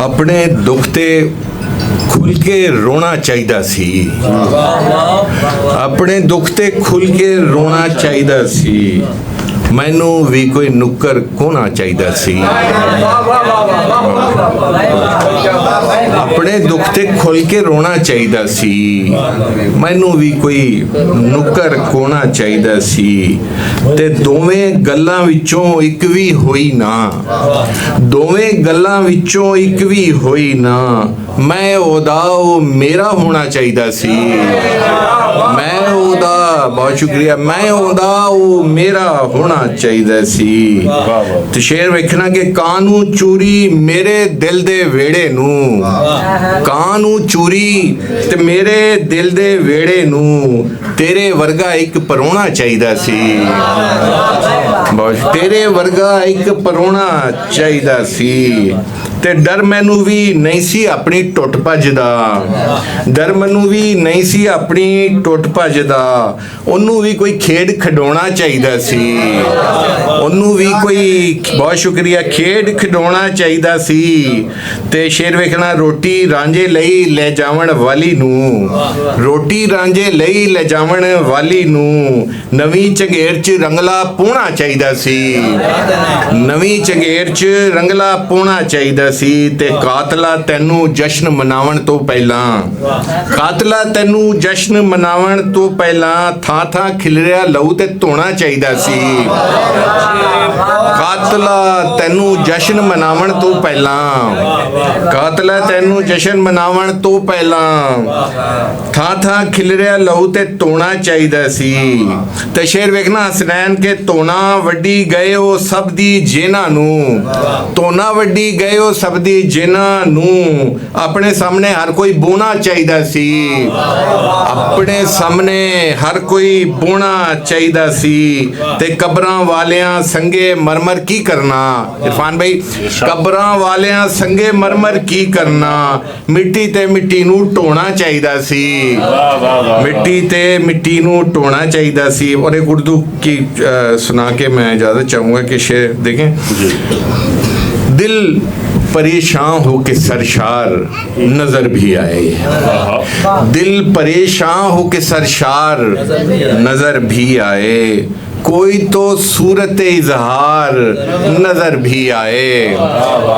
ਆਪਣੇ ਦੁੱਖ ਤੇ ਖੁੱਲ ਕੇ ਰੋਣਾ ਚਾਹੀਦਾ ਸੀ। ਆਪਣੇ ਦੁੱਖ ਤੇ ਖੁੱਲ ਕੇ ਰੋਣਾ ਚਾਹੀਦਾ ਸੀ। ਮੈਨੂੰ ਵੀ ਕੋਈ ਨੁੱਕਰ ਕੋਣਾ ਚਾਹੀਦਾ ਸੀ। ਆਪਣੇ ਦੁੱਖ ਤੇ ਖੁੱਲ ਕੇ ਰੋਣਾ ਚਾਹੀਦਾ ਸੀ। ਮੈਨੂੰ ਵੀ ਕੋਈ ਨੁੱਕਰ ਕੋਣਾ ਚਾਹੀਦਾ ਸੀ। ਤੇ ਦੋਵੇਂ ਗੱਲਾਂ ਵਿੱਚੋਂ ਇੱਕ ਵੀ ਹੋਈ ਨਾ, ਦੋਵੇਂ ਗੱਲਾਂ ਵਿੱਚੋਂ ਇੱਕ ਵੀ ਹੋਈ ਨਾ। ਮੈਂ ਉਹਦਾ ਉਹ ਮੇਰਾ ਹੋਣਾ ਚਾਹੀਦਾ ਸੀ। ਮੈਂ ਉਹਦਾ, ਬਹੁਤ ਸ਼ੁਕਰੀਆ, ਮੈਂ ਉਹਦਾ ਉਹ ਮੇਰਾ ਹੋਣਾ ਚਾਹੀਦਾ ਸੀ। ਤੇ ਸ਼ੇਰ ਵੇਖਣਾ ਕਿ ਕਾਂ ਨੂੰ ਚੂਰੀ ਮੇਰੇ ਦਿਲ ਦੇ ਵਿਹੜੇ ਨੂੰ, ਕਾਂ ਨੂੰ ਚੂਰੀ ਤੇ ਮੇਰੇ ਦਿਲ ਦੇ ਵਿਹੜੇ ਨੂੰ, ਤੇਰੇ ਵਰਗਾ ਇੱਕ ਪਰੋਣਾ ਚਾਹੀਦਾ ਸੀ। ਤੇਰੇ ਵਰਗਾ ਇੱਕ ਪਰੋਣਾ ਚਾਹੀਦਾ ਸੀ। ਤੇ ਡਰ ਮੈਨੂੰ ਵੀ ਨਹੀਂ ਸੀ ਆਪਣੀ ਟੁੱਟ ਭੱਜ ਦਾ, ਡਰ ਮੈਨੂੰ ਵੀ ਨਹੀਂ ਸੀ ਆਪਣੀ ਟੁੱਟ ਭੱਜ ਦਾ। ਉਹਨੂੰ ਵੀ ਕੋਈ ਖੇਡ ਖਿਡਾਉਣਾ ਚਾਹੀਦਾ ਸੀ। ਉਹਨੂੰ ਵੀ ਕੋਈ, ਬਹੁਤ ਸ਼ੁਕਰੀਆ, ਖੇਡ ਖਿਡਾਉਣਾ ਚਾਹੀਦਾ ਸੀ। ਤੇ ਸ਼ੇਰ ਵੇਖਣਾ, ਰੋਟੀ ਰਾਂਝੇ ਲਈ ਲੈ ਜਾਵਣ ਵਾਲੀ ਨੂੰ, ਰੋਟੀ ਰਾਂਝੇ ਲਈ ਲੈ ਜਾਵਣ ਵਾਲੀ ਨੂੰ, ਨਵੀਂ ਚੰਗੇਰ 'ਚ ਰੰਗਲਾ ਪਾਉਣਾ ਚਾਹੀਦਾ ਸੀ। ਨਵੀਂ ਚੰਗੇਰ 'ਚ ਰੰਗਲਾ ਪਾਉਣਾ ਚਾਹੀਦਾ ਸੀ। ਤੇ ਕਾਤਲਾ ਤੈਨੂੰ ਜਸ਼ਨ ਮਨਾਵਣ ਤੋਂ ਪਹਿਲਾਂ, ਕਾਤਲਾ ਤੈਨੂੰ ਜਸ਼ਨ ਮਨਾਵਣ ਤੋਂ ਪਹਿਲਾਂ ਥਾਂ ਥਾਂ ਖਿਲਰਿਆ ਲਹੂ ਤੇ ਧੋਣਾ ਚਾਹੀਦਾ ਸੀ। ਕਾਤਲਾ ਤੈਨੂੰ ਜਸ਼ਨ ਮਨਾਵਣ ਤੋਂ ਪਹਿਲਾਂ, ਕਾਤਲਾ ਤੈਨੂੰ ਜਸ਼ਨ ਮਨਾਵਣ ਤੋਂ ਪਹਿਲਾਂ ਥਾਂ ਥਾਂ ਖਿਲਰਿਆ ਲਹੂ ਤੇ ਧੋਣਾ ਚਾਹੀਦਾ ਸੀ। ਤੇ ਸ਼ੇਰ ਵੇਖਣਾ, ਹਸਨੈਨ ਕੇ ਧੋਣਾ ਵੱਡੀ ਗਏ ਉਹ ਸਭ ਦੀ ਜੇਨਾ ਨੂੰ, ਧੋਣਾ ਵੱਡੀ ਗਏ ਉਹ ਸਭ ਦੀ ਜੇਨਾ ਨੂੰ। ਆਪਣੇ ਸਾਹਮਣੇ ਹਰ ਕੋਈ ਬੋਣਾ ਚਾਹੀਦਾ ਸੀ। ਆਪਣੇ ਸਾਹਮਣੇ ਹਰ ਕੋਈ ਬੋਣਾ ਚਾਹੀਦਾ ਸੀ। ਤੇ ਕਬਰਾਂ ਵਾਲਿਆਂ ਸੰਗੇ ਮਰਮਰ ਕੀ ਕਰਨਾ, ਇਰਫਾਨ ਭਾਈ, ਕਬਰਾਂ ਵਾਲਿਆਂ ਸੰਗੇ ਮਰਮਰ ਕੀ ਕਰਨਾ। ਮਿੱਟੀ ਤੇ ਮਿੱਟੀ ਨੂੰ ਢੋਣਾ ਚਾਹੀਦਾ ਸੀ। ਮਿੱਟੀ ਤੇ ਮਿੱਟੀ ਨੂੰ ਢੋਣਾ ਚਾਹੀਦਾ ਸੀ। اور ایک اردو کی سنا کے میں اجازت چاہوں گا کہ شعر دیکھیں، دل پریشان ہو کے سرشار نظر بھی آئے، دل پریشان ہو کے سرشار نظر بھی آئے، کوئی تو صورت اظہار نظر بھی آئے،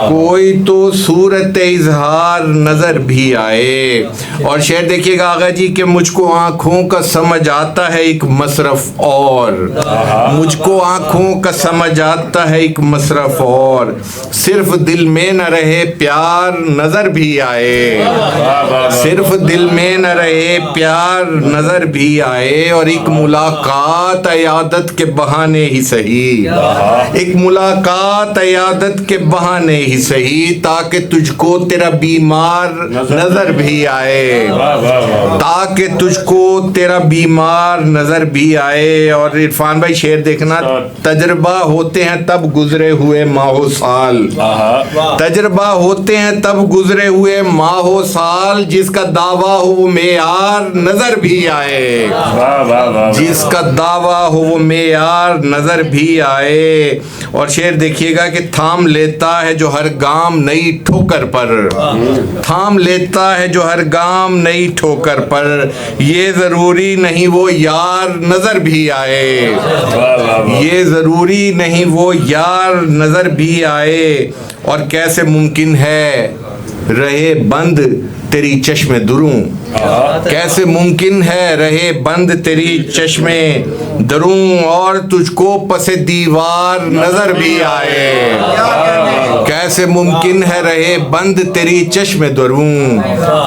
کوئی تو صورت اظہار نظر بھی آئے۔ اور شعر دیکھیے گا آغا جی کہ مجھ کو آنکھوں کا سمجھ آتا ہے ایک مصرف اور، مجھ کو آنکھوں کا سمجھ آتا ہے ایک مصرف اور، صرف دل میں نہ رہے پیار نظر بھی آئے، صرف دل میں نہ رہے پیار نظر بھی آئے۔ اور ایک ملاقات عیادت کے بہانے ہی صحیح، ایک ملاقات عیادت کے بہانے ہی صحیح، تاکہ تجھ کو تیرا بیمار نظر بھی آئے، تاکہ تجھ کو تیرا بیمار نظر بھی آئے۔ اور عرفان بھائی شعر دیکھنا، تجربہ ہوتے ہیں تب گزرے ہوئے ماہ و سال، تجربہ ہوتے ہیں تب گزرے ہوئے ماہ و سال، جس کا دعویٰ ہو وہ معیار نظر بھی آئے، جس کا دعویٰ ہو وہ معیار نظر بھی آئے۔ اور شعر دیکھیے گا کہ تھام لیتا ہے جو ہر گام نئی ٹھوکر پر، تھام لیتا ہے جو ہر گام نئی ٹھوکر پر، یہ ضروری نہیں وہ یار نظر بھی آئے، یہ ضروری نہیں وہ یار نظر بھی آئے۔ اور کیسے ممکن ہے رہے بند تیری چشم دروں، کیسے ممکن ہے رہے بند تیری چشم دروں، اور تجھ کو پس دیوار نظر بھی آئے، کیسے ممکن ہے رہے بند تیری چشم دروں،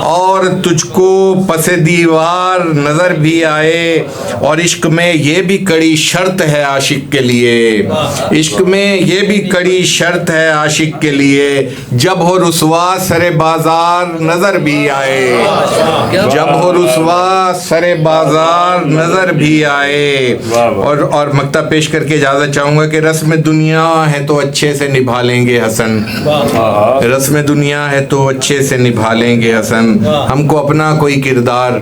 اور تجھ کو پس دیوار نظر بھی آئے۔ اور عشق میں یہ بھی کڑی شرط ہے عاشق کے لیے، عشق میں یہ بھی کڑی شرط ہے عاشق کے لیے، جب ہو رسوا سر بازار نظر بھی آئے، جب ہو رسوا سر بازار نظر بھی آئے۔ اور مکتب پیش کر کے اجازت چاہوں گا کہ رسم دنیا ہے تو اچھے سے نبھا لیں گے حسن، رسم دنیا ہے تو اچھے سے نبھا لیں گے حسن، ہم کو اپنا کوئی کردار